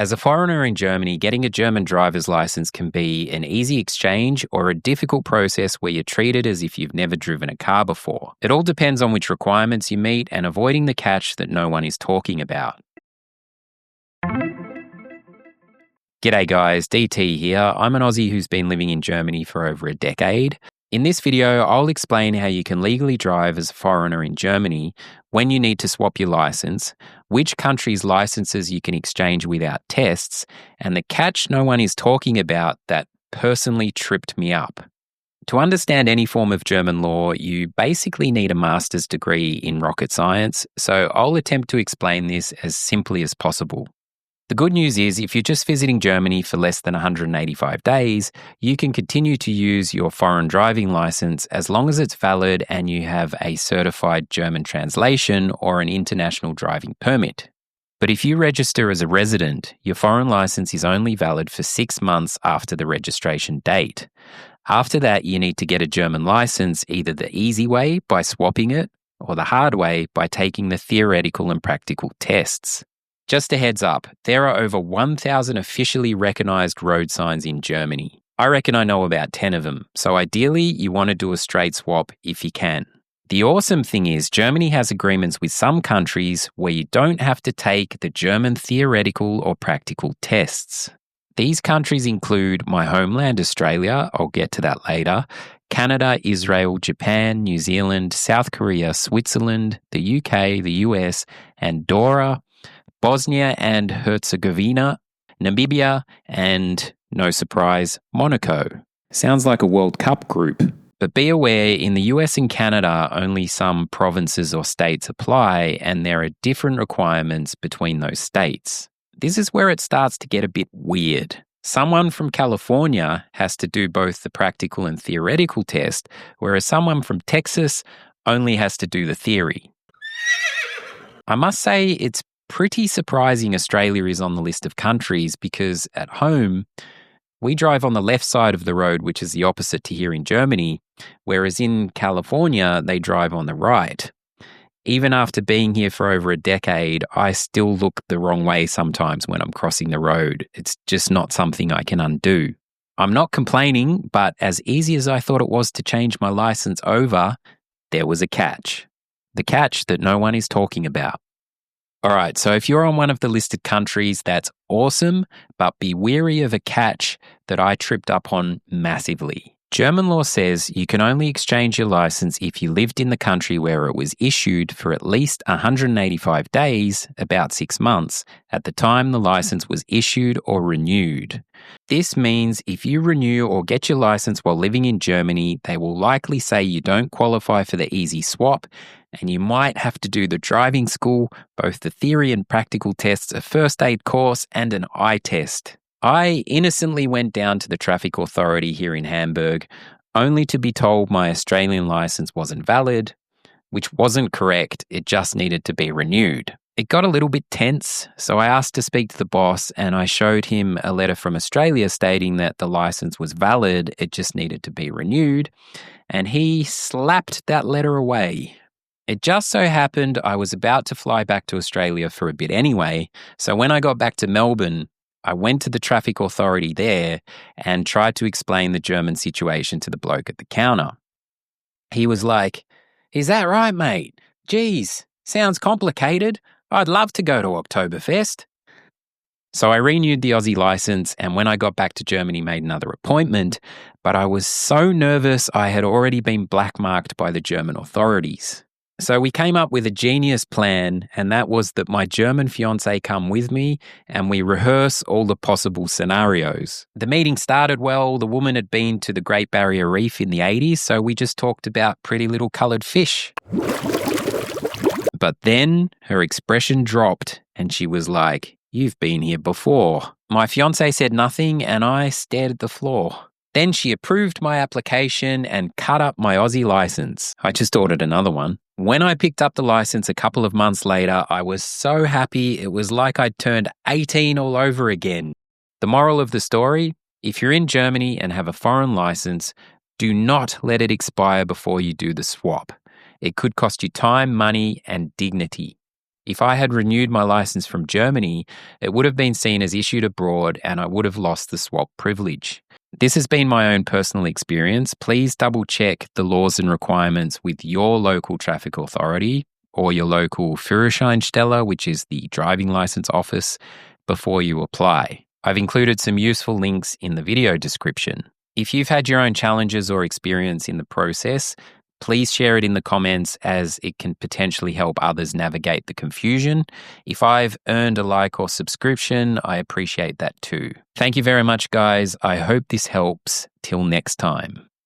As a foreigner in Germany, getting a German driver's license can be an easy exchange or a difficult process where you're treated as if you've never driven a car before. It all depends on which requirements you meet and avoiding the catch that no one is talking about. G'day guys, DT here. I'm an Aussie who's been living in Germany for over a decade. In this video, I'll explain how you can legally drive as a foreigner in Germany, when you need to swap your license, which countries' licenses you can exchange without tests, and the catch no one is talking about that personally tripped me up. To understand any form of German law, you basically need a master's degree in rocket science, so I'll attempt to explain this as simply as possible. The good news is, if you're just visiting Germany for less than 185 days, you can continue to use your foreign driving license as long as it's valid and you have a certified German translation or an international driving permit. But if you register as a resident, your foreign license is only valid for 6 months after the registration date. After that, you need to get a German license either the easy way by swapping it or the hard way by taking the theoretical and practical tests. Just a heads up, there are over 1,000 officially recognised road signs in Germany. I reckon I know about 10 of them, so ideally you want to do a straight swap if you can. The awesome thing is Germany has agreements with some countries where you don't have to take the German theoretical or practical tests. These countries include my homeland Australia, I'll get to that later, Canada, Israel, Japan, New Zealand, South Korea, Switzerland, the UK, the US, Andorra, Bosnia and Herzegovina, Namibia, and, no surprise, Monaco. Sounds like a World Cup group. But be aware, in the US and Canada, only some provinces or states apply, and there are different requirements between those states. This is where it starts to get a bit weird. Someone from California has to do both the practical and theoretical test, whereas someone from Texas only has to do the theory. I must say it's pretty surprising Australia is on the list of countries because at home, we drive on the left side of the road, which is the opposite to here in Germany, whereas in California, they drive on the right. Even after being here for over a decade, I still look the wrong way sometimes when I'm crossing the road. It's just not something I can undo. I'm not complaining, but as easy as I thought it was to change my license over, there was a catch. The catch that no one is talking about. All right, so if you're on one of the listed countries, that's awesome, but be wary of a catch that I tripped up on massively. German law says you can only exchange your license if you lived in the country where it was issued for at least 185 days, about 6 months, at the time the license was issued or renewed. This means if you renew or get your license while living in Germany, they will likely say you don't qualify for the easy swap, and you might have to do the driving school, both the theory and practical tests, a first aid course, and an eye test. I innocently went down to the traffic authority here in Hamburg, only to be told my Australian license wasn't valid, which wasn't correct, it just needed to be renewed. It got a little bit tense, so I asked to speak to the boss and I showed him a letter from Australia stating that the license was valid, it just needed to be renewed, and he slapped that letter away. It just so happened I was about to fly back to Australia for a bit anyway, so when I got back to Melbourne, I went to the traffic authority there and tried to explain the German situation to the bloke at the counter. He was like, "Is that right, mate? Geez, sounds complicated. I'd love to go to Oktoberfest." So I renewed the Aussie license and when I got back to Germany made another appointment, but I was so nervous I had already been blackmarked by the German authorities. So we came up with a genius plan, and that was that my German fiancé come with me and we rehearse all the possible scenarios. The meeting started well. The woman had been to the Great Barrier Reef in the 80s, so we just talked about pretty little coloured fish. But then her expression dropped and she was like, "You've been here before." My fiancé said nothing and I stared at the floor. Then she approved my application and cut up my Aussie license. I just ordered another one. When I picked up the license a couple of months later, I was so happy it was like I'd turned 18 all over again. The moral of the story, if you're in Germany and have a foreign license, do not let it expire before you do the swap. It could cost you time, money, and dignity. If I had renewed my license from Germany, it would have been seen as issued abroad and I would have lost the swap privilege. This has been my own personal experience. Please double check the laws and requirements with your local traffic authority or your local Führerscheinstelle, which is the driving license office, before you apply. I've included some useful links in the video description. If you've had your own challenges or experience in the process, please share it in the comments as it can potentially help others navigate the confusion. If I've earned a like or subscription, I appreciate that too. Thank you very much, guys. I hope this helps. Till next time.